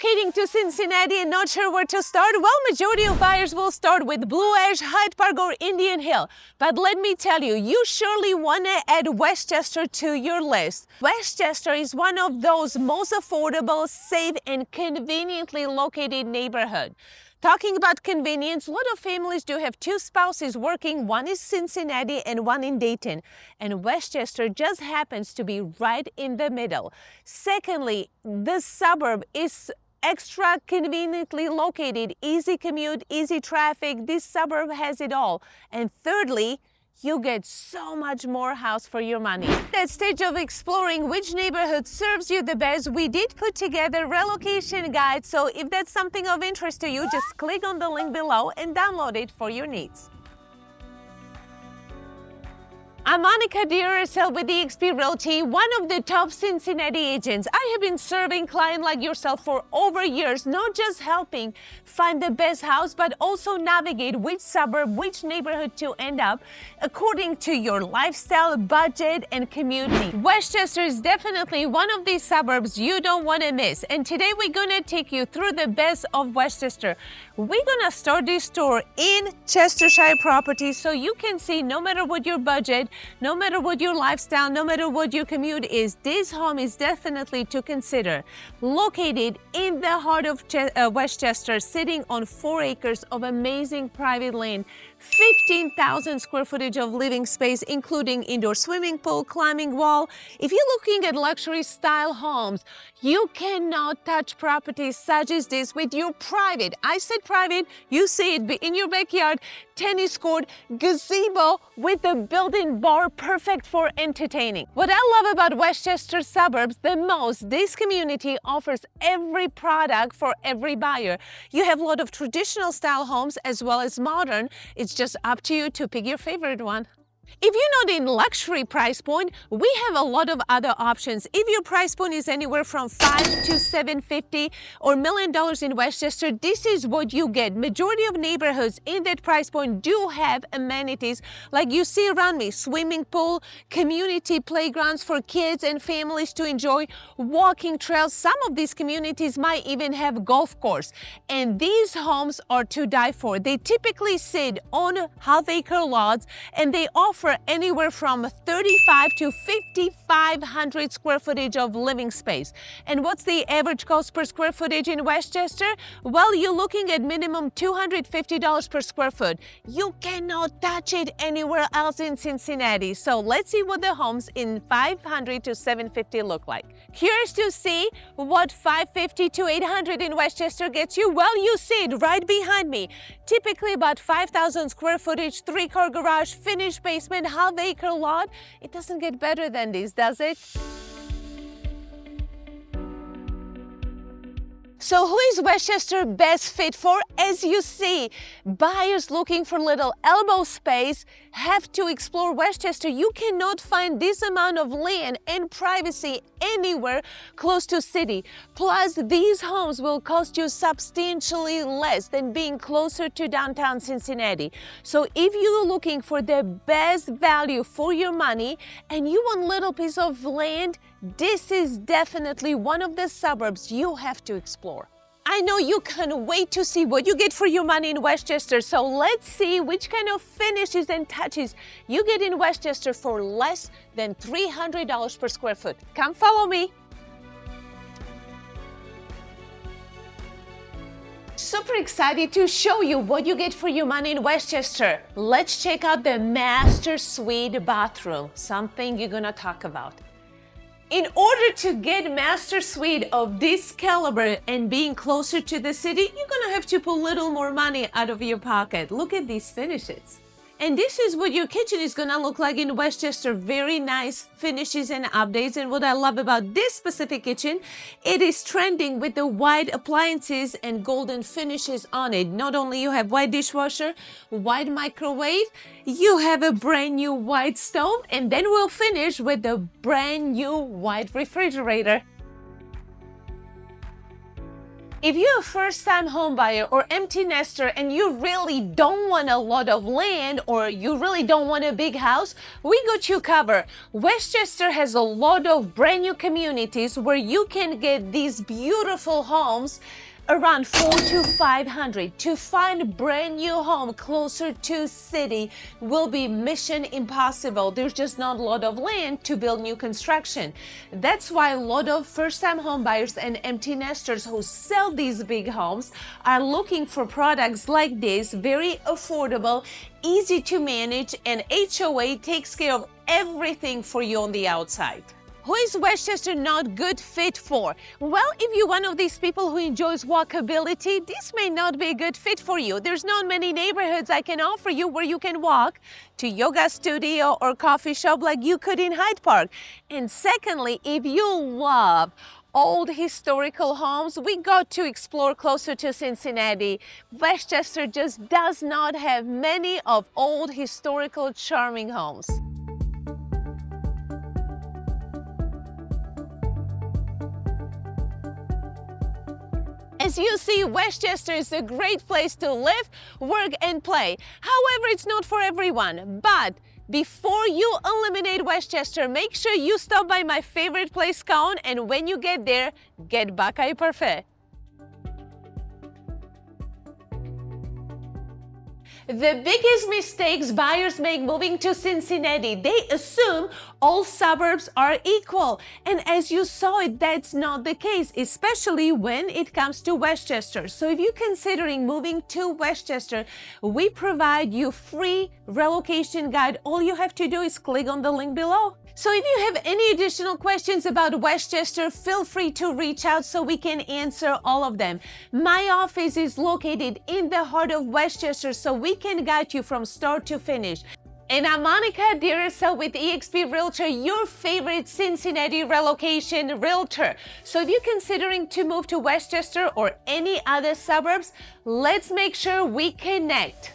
Relocating to Cincinnati and not sure where to start? Well, majority of buyers will start with Blue Ash, Hyde Park, or Indian Hill. But let me tell you, you surely want to add Westchester to your list. Westchester is one of those most affordable, safe, and conveniently located neighborhoods. Talking about convenience, a lot of families do have two spouses working. One is Cincinnati and one in Dayton. And Westchester just happens to be right in the middle. Secondly, the suburb is extra conveniently located. Easy commute, easy traffic. This suburb has it all. And thirdly, you get so much more house for your money. At that stage of exploring which neighborhood serves you the best, we did put together relocation guide. So if that's something of interest to you, just click on the link below and download it for your needs. I'm Monika DeRoussel with eXp Realty, one of the top Cincinnati agents. I have been serving clients like yourself for over years, not just helping find the best house, but also navigate which suburb, which neighborhood to end up according to your lifestyle, budget, and commute needs. Westchester is definitely one of these suburbs you don't want to miss. And today we're going to take you through the best of Westchester. We're going to start this tour in Chestershire properties so you can see no matter what your budget, no matter what your lifestyle, no matter what your commute is, this home is definitely to consider. Located in the heart of Westchester, sitting on 4 acres of amazing private land, 15,000 square footage of living space, including indoor swimming pool, climbing wall. If you're looking at luxury style homes, you cannot touch properties such as this with your private. I said private, you see it in your backyard, tennis court, gazebo with a built-in bar, perfect for entertaining. What I love about Westchester suburbs the most, this community offers every product for every buyer. You have a lot of traditional style homes as well as modern. It's just up to you to pick your favorite one. If you're not in luxury price point, we have a lot of other options. If your price point is anywhere from $5 to $750 or $1 million in Westchester, this is what you get. Majority of neighborhoods in that price point do have amenities like you see around me: swimming pool, community playgrounds for kids and families to enjoy, walking trails. Some of these communities might even have golf course. And these homes are to die for. They typically sit on half-acre lots and they offer anywhere from 35 to 5,500 square footage of living space. And what's the average cost per square footage in Westchester? Well, you're looking at minimum $250 per square foot. You cannot touch it anywhere else in Cincinnati. So let's see what the homes in 500 to 750 look like. Curious to see what 550 to 800 in Westchester gets you? Well, you see it right behind me. Typically about 5,000 square footage, 3-car garage, finished basement, half-acre lot. It doesn't get better than this, does it? So who is Westchester best fit for? As you see, buyers looking for little elbow space have to explore Westchester. You cannot find this amount of land and privacy anywhere close to city. Plus, these homes will cost you substantially less than being closer to downtown Cincinnati. So if you're looking for the best value for your money and you want a little piece of land, this is definitely one of the suburbs you have to explore. I know you can't wait to see what you get for your money in Westchester, so let's see which kind of finishes and touches you get in Westchester for less than $300 per square foot. Come follow me. Super excited to show you what you get for your money in Westchester. Let's check out the master suite bathroom, something you're gonna talk about. In order to get master suite of this caliber and being closer to the city, you're gonna have to put a little more money out of your pocket. Look at these finishes. And this is what your kitchen is gonna look like in Westchester. Very nice finishes and updates. And what I love about this specific kitchen, it is trending with the white appliances and golden finishes on it. Not only you have white dishwasher, white microwave, you have a brand new white stove, and then we'll finish with the brand new white refrigerator. If you're a first-time home buyer or empty nester and you really don't want a lot of land or you really don't want a big house, we got you covered. Westchester has a lot of brand new communities where you can get these beautiful homes around 400 to 500. To find a brand new home closer to city will be mission impossible. There's just not a lot of land to build new construction. That's why a lot of first-time home buyers and empty nesters who sell these big homes are looking for products like this, very affordable, easy to manage, and HOA takes care of everything for you on the outside. Who is Westchester not good fit for? Well, if you're one of these people who enjoys walkability, this may not be a good fit for you. There's not many neighborhoods I can offer you where you can walk to yoga studio or coffee shop like you could in Hyde Park. And secondly, if you love old historical homes, we got to explore closer to Cincinnati. Westchester just does not have many of old historical charming homes. As you see, Westchester is a great place to live, work, and play. However, it's not for everyone. But before you eliminate Westchester, make sure you stop by my favorite place, Cone, and when you get there, get Buckeye Parfait. The biggest mistakes buyers make moving to Cincinnati, they assume all suburbs are equal. And as you saw it, that's not the case, especially when it comes to Westchester. So if you're considering moving to Westchester, we provide you free relocation guide. All you have to do is click on the link below. So if you have any additional questions about Westchester, feel free to reach out so we can answer all of them. My office is located in the heart of Westchester, so we can guide you from start to finish. And I'm Monika DeRoussel with eXp Realtor, your favorite Cincinnati relocation realtor. So if you're considering to move to Westchester or any other suburbs, let's make sure we connect.